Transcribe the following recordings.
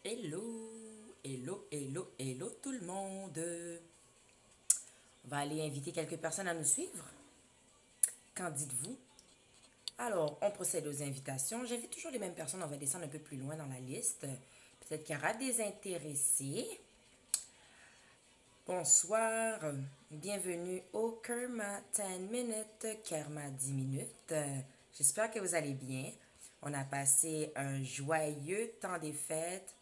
Hello, hello tout le monde. On va aller inviter quelques personnes à nous suivre. Qu'en dites-vous? Alors, on procède aux invitations. J'invite toujours les mêmes personnes. On va descendre un peu plus loin dans la liste. Peut-être qu'il y aura des intéressés. Bonsoir, bienvenue au Kerma 10 minutes, Kerma 10 minutes. J'espère que vous allez bien. On a passé un joyeux temps des fêtes.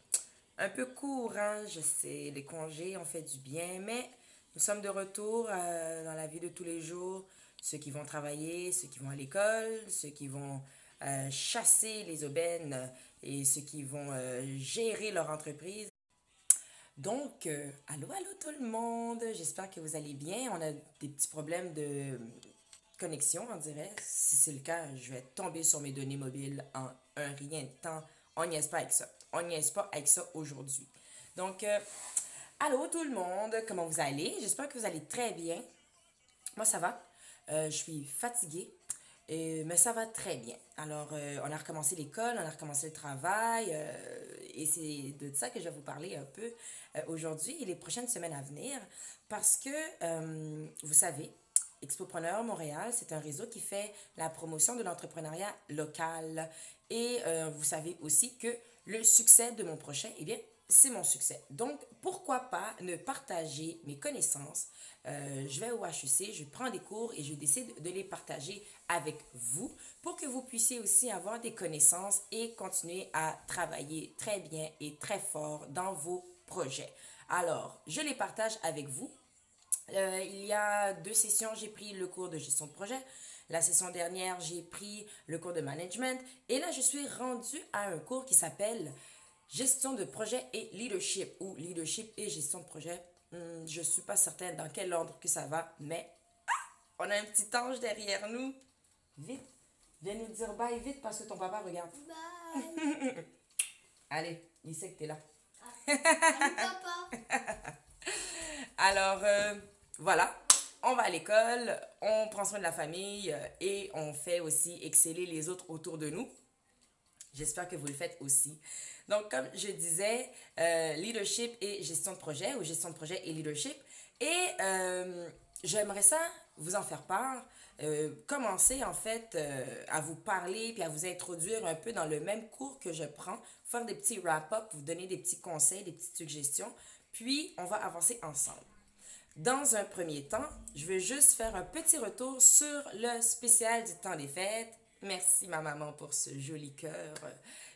Un peu court, hein, je sais, les congés ont fait du bien, mais nous sommes de retour dans la vie de tous les jours. Ceux qui vont travailler, ceux qui vont à l'école, ceux qui vont chasser les aubaines et ceux qui vont gérer leur entreprise. Donc, allô tout le monde, j'espère que vous allez bien. On a des petits problèmes de connexion, on dirait. Si c'est le cas, je vais tomber sur mes données mobiles en un rien de temps. On niaise pas avec ça. On niaise pas avec ça aujourd'hui. Donc, allô tout le monde, comment vous allez? J'espère que vous allez très bien. Moi, ça va. Je suis fatiguée, mais ça va très bien. Alors, on a recommencé l'école, on a recommencé le travail, et c'est de ça que je vais vous parler un peu aujourd'hui et les prochaines semaines à venir, parce que, vous savez, Expopreneur Montréal, c'est un réseau qui fait la promotion de l'entrepreneuriat local. Et vous savez aussi que le succès de mon prochain, eh bien, c'est mon succès. Donc, pourquoi pas ne partager mes connaissances? Je vais au HEC, je prends des cours et je décide de les partager avec vous pour que vous puissiez aussi avoir des connaissances et continuer à travailler très bien et très fort dans vos projets. Alors, je les partage avec vous. Il y a 2 sessions, j'ai pris le cours de gestion de projet. La session dernière, j'ai pris le cours de management. Et là, je suis rendue à un cours qui s'appelle gestion de projet et leadership, ou leadership et gestion de projet. Je ne suis pas certaine dans quel ordre que ça va, mais on a un petit ange derrière nous. Vite, viens nous dire bye vite parce que ton papa regarde. Bye. Allez, il sait que tu es là. Salut papa. Alors, voilà, on va à l'école, on prend soin de la famille et on fait aussi exceller les autres autour de nous. J'espère que vous le faites aussi. Donc, comme je disais, leadership et gestion de projet, ou gestion de projet et leadership. Et j'aimerais ça vous en faire part. Commencer en fait à vous parler puis à vous introduire un peu dans le même cours que je prends, faire des petits wrap-up, vous donner des petits conseils, des petites suggestions, puis on va avancer ensemble. Dans un premier temps, je veux juste faire un petit retour sur le spécial du temps des fêtes. Merci ma maman pour ce joli cœur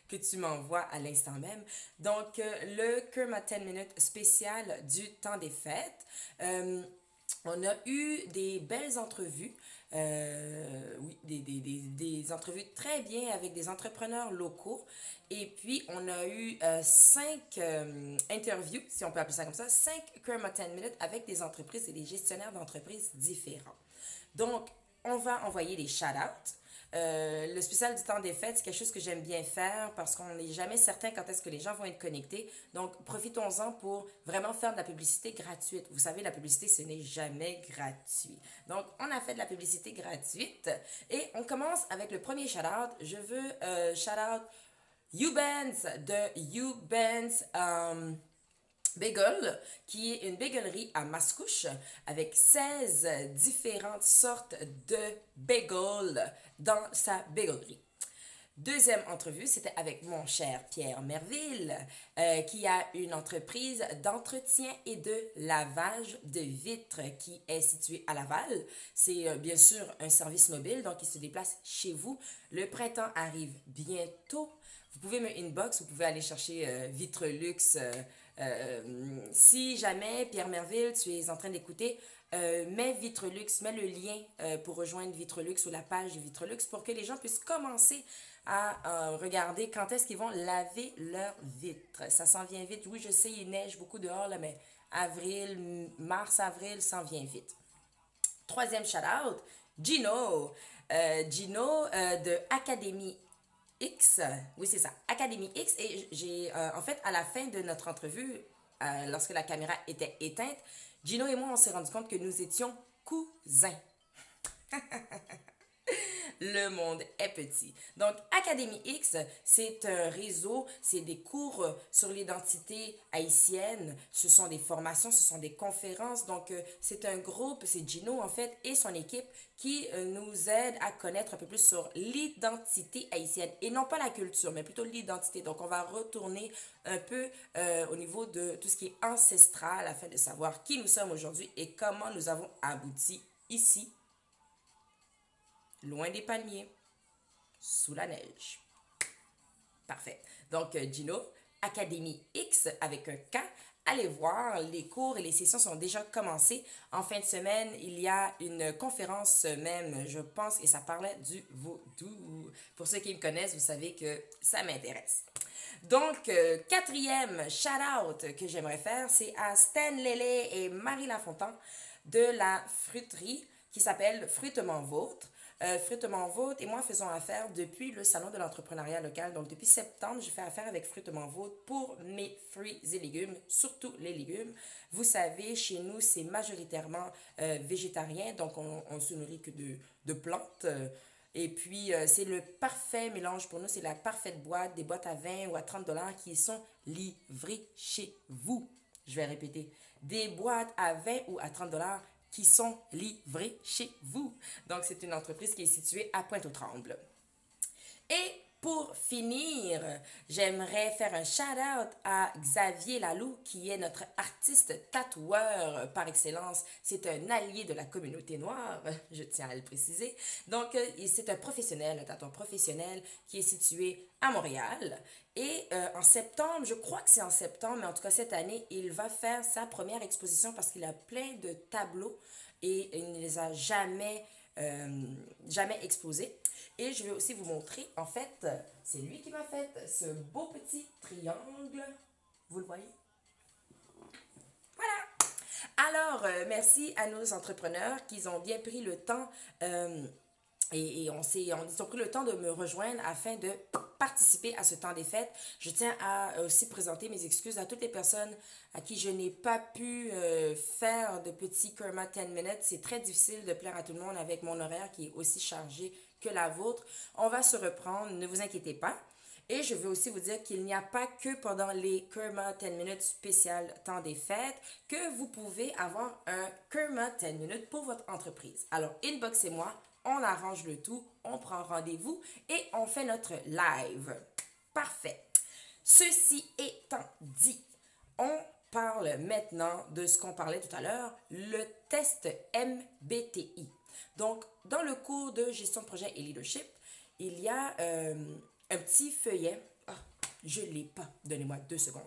que tu m'envoies à l'instant même. Donc, le Kerma 10 minutes spécial du temps des fêtes. On a eu des belles entrevues, oui, des entrevues très bien avec des entrepreneurs locaux. Et puis, on a eu 5 interviews, si on peut appeler ça comme ça, 5 Kerma 10 minutes avec des entreprises et des gestionnaires d'entreprises différents. Donc, on va envoyer des shout-outs. Le spécial du temps des fêtes, c'est quelque chose que j'aime bien faire parce qu'on n'est jamais certain quand est-ce que les gens vont être connectés. Donc, profitons-en pour vraiment faire de la publicité gratuite. Vous savez, la publicité, ce n'est jamais gratuit. Donc, on a fait de la publicité gratuite et on commence avec le premier shout-out. Je veux shout-out Ubans de Ubans Bagel, qui est une baguerie à Mascouche avec 16 différentes sortes de bagels dans sa baguerie. Deuxième entrevue, c'était avec mon cher Pierre Merville, qui a une entreprise d'entretien et de lavage de vitres qui est située à Laval. C'est bien sûr un service mobile, donc il se déplace chez vous. Le printemps arrive bientôt. Vous pouvez me inbox, vous pouvez aller chercher Vitrelux. Si jamais, Pierre Merville, tu es en train d'écouter, mets Vitrelux, mets le lien pour rejoindre Vitrelux ou la page de Vitrelux pour que les gens puissent commencer à regarder quand est-ce qu'ils vont laver leurs vitres. Ça s'en vient vite. Oui, je sais, il neige beaucoup dehors, là, mais avril, mars, avril, s'en vient vite. Troisième shout-out, Gino. Gino de Académie X. Oui, c'est ça, Académie X. Et j'ai, en fait, à la fin de notre entrevue, lorsque la caméra était éteinte, Gino et moi, on s'est rendu compte que nous étions cousins. Le monde est petit. Donc, Académie X, c'est un réseau, c'est des cours sur l'identité haïtienne, ce sont des formations, ce sont des conférences. Donc, c'est un groupe, c'est Gino en fait et son équipe qui nous aide à connaître un peu plus sur l'identité haïtienne et non pas la culture, mais plutôt l'identité. Donc, on va retourner un peu au niveau de tout ce qui est ancestral afin de savoir qui nous sommes aujourd'hui et comment nous avons abouti ici, loin des palmiers, sous la neige. Parfait. Donc, Gino, Académie X avec un K. Allez voir, les cours et les sessions sont déjà commencées. En fin de semaine, il y a une conférence même, je pense, et ça parlait du vaudou. Pour ceux qui me connaissent, vous savez que ça m'intéresse. Donc, quatrième shout-out que j'aimerais faire, c'est à Stan Lélé et Marie Lafontaine de la fruiterie qui s'appelle Fruitement Vôtre. Fruitement Vôtre et moi faisons affaire depuis le salon de l'entrepreneuriat local. Donc, depuis septembre, je fais affaire avec Fruitement Vôtre pour mes fruits et légumes, surtout les légumes. Vous savez, chez nous, c'est majoritairement végétarien, donc on se nourrit que de plantes. Et puis, c'est le parfait mélange pour nous. C'est la parfaite boîte, des boîtes à 20 ou à 30 dollars qui sont livrées chez vous. Je vais répéter. Des boîtes à 20 ou à 30 dollars qui sont livrées chez vous. Donc, c'est une entreprise qui est située à Pointe-aux-Trembles. Et pour finir, j'aimerais faire un shout-out à Xavier Lalou, qui est notre artiste tatoueur par excellence. C'est un allié de la communauté noire, je tiens à le préciser. Donc, c'est un professionnel, un tatoueur professionnel qui est situé à Montréal. Et en septembre, je crois que c'est en septembre, mais en tout cas cette année, il va faire sa première exposition parce qu'il a plein de tableaux et il ne les a jamais exposés. Et je vais aussi vous montrer, en fait, c'est lui qui m'a fait ce beau petit triangle. Vous le voyez? Voilà! Alors, merci à nos entrepreneurs qui ont bien pris le temps et ils ont pris le temps de me rejoindre afin de participer à ce temps des fêtes. Je tiens à aussi présenter mes excuses à toutes les personnes à qui je n'ai pas pu faire de petits Kerma 10 minutes. C'est très difficile de plaire à tout le monde avec mon horaire qui est aussi chargé que la vôtre. On va se reprendre, ne vous inquiétez pas. Et je veux aussi vous dire qu'il n'y a pas que pendant les Kerma 10 minutes spécial temps des fêtes que vous pouvez avoir un Kerma 10 minutes pour votre entreprise. Alors, inboxez-moi, on arrange le tout, on prend rendez-vous et on fait notre live. Parfait. Ceci étant dit, on parle maintenant de ce qu'on parlait tout à l'heure, le test MBTI. Donc, dans le cours de gestion de projet et leadership, il y a un petit feuillet. Ah, je ne l'ai pas. Donnez-moi 2 secondes.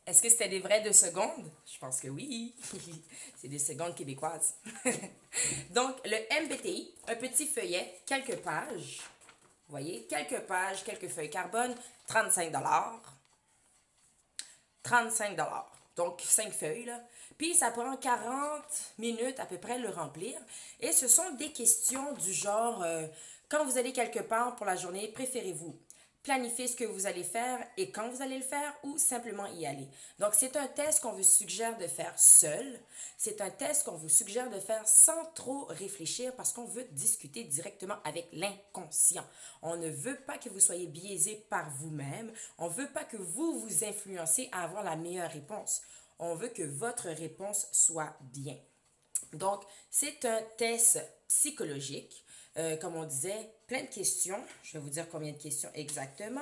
Est-ce que c'était des vrais 2 secondes? Je pense que oui. C'est des secondes québécoises. Donc, le MBTI, un petit feuillet, quelques pages. Vous voyez, quelques pages, quelques feuilles carbone, 35 $. 35 $. Donc, 5 feuilles, là. Puis, ça prend 40 minutes à peu près le remplir. Et ce sont des questions du genre, quand vous allez quelque part pour la journée, préférez-vous planifier ce que vous allez faire et quand vous allez le faire ou simplement y aller. Donc, c'est un test qu'on vous suggère de faire seul. C'est un test qu'on vous suggère de faire sans trop réfléchir parce qu'on veut discuter directement avec l'inconscient. On ne veut pas que vous soyez biaisé par vous-même. On ne veut pas que vous vous influencez à avoir la meilleure réponse. On veut que votre réponse soit bien. Donc, c'est un test psychologique. Comme on disait, plein de questions. Je vais vous dire combien de questions exactement.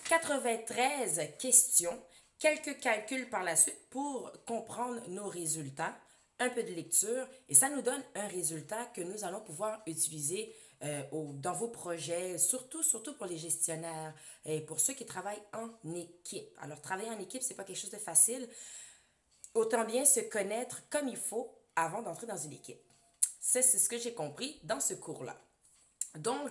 93 questions, quelques calculs par la suite pour comprendre nos résultats, un peu de lecture et ça nous donne un résultat que nous allons pouvoir utiliser dans vos projets, surtout pour les gestionnaires et pour ceux qui travaillent en équipe. Alors, travailler en équipe, c'est pas quelque chose de facile. Autant bien se connaître comme il faut avant d'entrer dans une équipe. C'est ce que j'ai compris dans ce cours-là. Donc,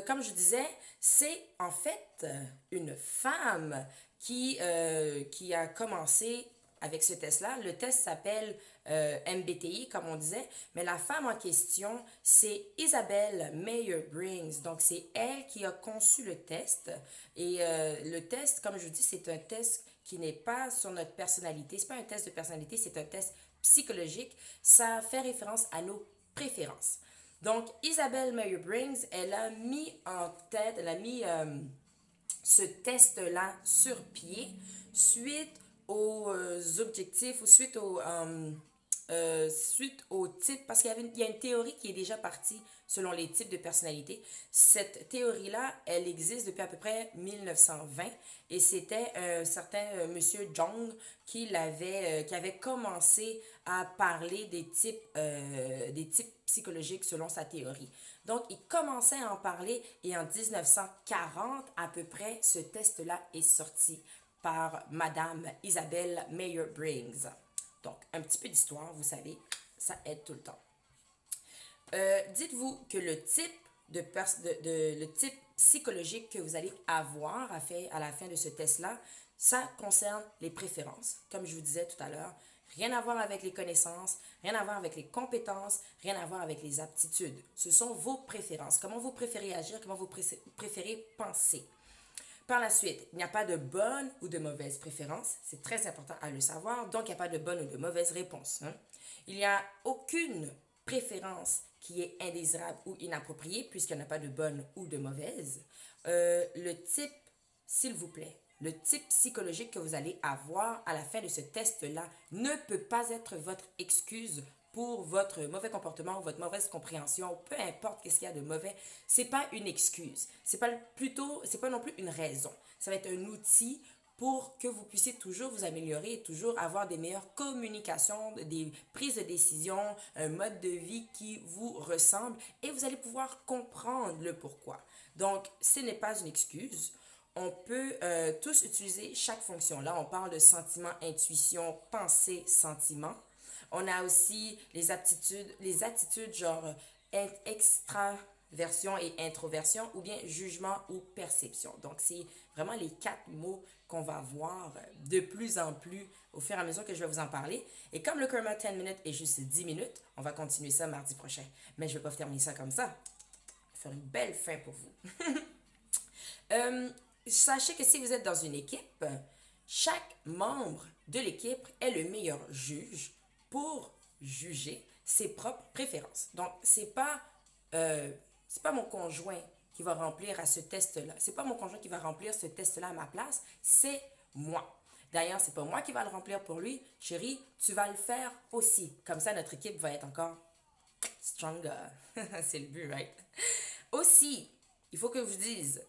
comme je disais, c'est en fait une femme qui a commencé avec ce test-là. Le test s'appelle MBTI, comme on disait, mais la femme en question, c'est Isabelle Meyer-Brings. Donc, c'est elle qui a conçu le test. Et le test, comme je vous dis, c'est un test qui n'est pas sur notre personnalité. C'est pas un test de personnalité, c'est un test psychologique. Ça fait référence à nos préférences. Donc, Isabelle Meyer-Brings, elle a mis en tête, elle a mis ce test-là sur pied suite aux objectifs ou suite au type, parce il y a une théorie qui est déjà partie selon les types de personnalités. Cette théorie-là, elle existe depuis à peu près 1920 et c'était un certain monsieur Jung qui avait commencé à parler des types psychologiques selon sa théorie. Donc, il commençait à en parler et en 1940, à peu près, ce test-là est sorti par Madame Isabelle Meyer-Brings. Donc, un petit peu d'histoire, vous savez, ça aide tout le temps. Dites-vous que le type psychologique que vous allez avoir à la fin de ce test-là, ça concerne les préférences, comme je vous disais tout à l'heure. Rien à voir avec les connaissances, rien à voir avec les compétences, rien à voir avec les aptitudes. Ce sont vos préférences. Comment vous préférez agir, comment vous préférez penser. Par la suite, il n'y a pas de bonne ou de mauvaise préférence. C'est très important à le savoir. Donc, il n'y a pas de bonne ou de mauvaise réponse. Il n'y a aucune préférence qui est indésirable ou inappropriée puisqu'il n'y a pas de bonne ou de mauvaise. Le type, s'il vous plaît, le type psychologique que vous allez avoir à la fin de ce test-là ne peut pas être votre excuse pour votre mauvais comportement ou votre mauvaise compréhension, peu importe qu'est-ce qu'il y a de mauvais, c'est pas une excuse. C'est pas non plus une raison. Ça va être un outil pour que vous puissiez toujours vous améliorer et toujours avoir des meilleures communications, des prises de décision, un mode de vie qui vous ressemble et vous allez pouvoir comprendre le pourquoi. Donc, ce n'est pas une excuse. On peut tous utiliser chaque fonction. Là, on parle de sentiment, intuition, pensée, sentiment. On a aussi les attitudes genre extraversion et introversion ou bien jugement ou perception. Donc, c'est vraiment les 4 mots qu'on va voir de plus en plus au fur et à mesure que je vais vous en parler. Et comme le Karma 10 minutes est juste 10 minutes, on va continuer ça mardi prochain. Mais je ne vais pas terminer ça comme ça. Je vais faire une belle fin pour vous. Sachez que si vous êtes dans une équipe, chaque membre de l'équipe est le meilleur juge pour juger ses propres préférences. Donc, c'est pas mon conjoint qui va remplir à ce test-là. C'est pas mon conjoint qui va remplir ce test-là à ma place, c'est moi. D'ailleurs, c'est pas moi qui va le remplir pour lui. Chérie, tu vas le faire aussi. Comme ça, notre équipe va être encore stronger. C'est le but, right? Aussi, il faut que je vous dise,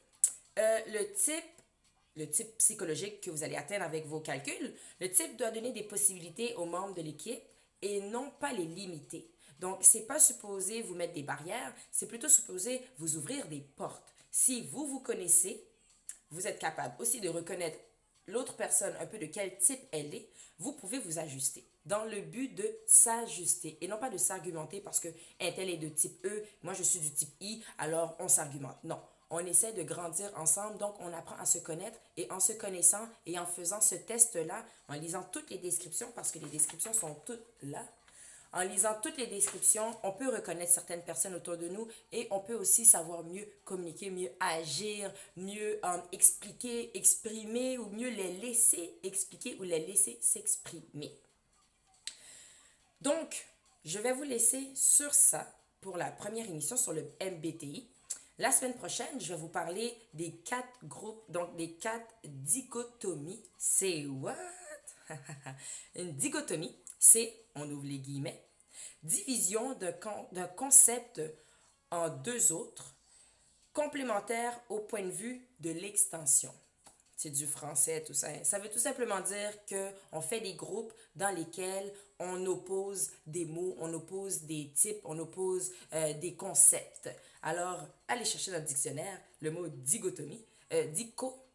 le type psychologique que vous allez atteindre avec vos calculs, le type doit donner des possibilités aux membres de l'équipe et non pas les limiter. Donc, c'est pas supposé vous mettre des barrières, c'est plutôt supposé vous ouvrir des portes. Si vous vous connaissez, vous êtes capable aussi de reconnaître l'autre personne un peu de quel type elle est, vous pouvez vous ajuster dans le but de s'ajuster et non pas de s'argumenter parce que un tel est de type E, moi je suis du type I, alors on s'argumente. Non, on essaie de grandir ensemble, donc on apprend à se connaître et en se connaissant et en faisant ce test-là, en lisant toutes les descriptions parce que les descriptions sont toutes là. En lisant toutes les descriptions, on peut reconnaître certaines personnes autour de nous et on peut aussi savoir mieux communiquer, mieux agir, mieux expliquer, exprimer ou mieux les laisser expliquer ou les laisser s'exprimer. Donc, je vais vous laisser sur ça pour la première émission sur le MBTI. La semaine prochaine, je vais vous parler des 4 groupes, donc des 4 dichotomies. C'est what? Une dichotomie, c'est, on ouvre les guillemets, division d'un concept en 2 autres, complémentaires au point de vue de l'extension. C'est du français, tout ça. Ça veut tout simplement dire qu'on fait des groupes dans lesquels on oppose des mots, on oppose des types, on oppose des concepts. Alors, allez chercher dans le dictionnaire le mot dichotomie,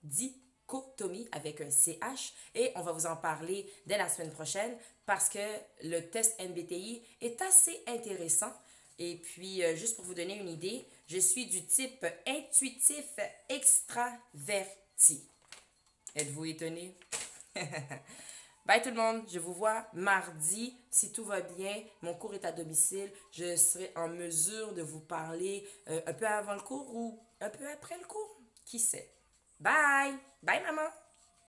dichotomie avec un CH et on va vous en parler dès la semaine prochaine parce que le test MBTI est assez intéressant. Et puis, juste pour vous donner une idée, je suis du type intuitif extraverti. Êtes-vous étonné? Bye tout le monde, je vous vois mardi. Si tout va bien, mon cours est à domicile. Je serai en mesure de vous parler un peu avant le cours ou un peu après le cours. Qui sait? Bye! Bye maman!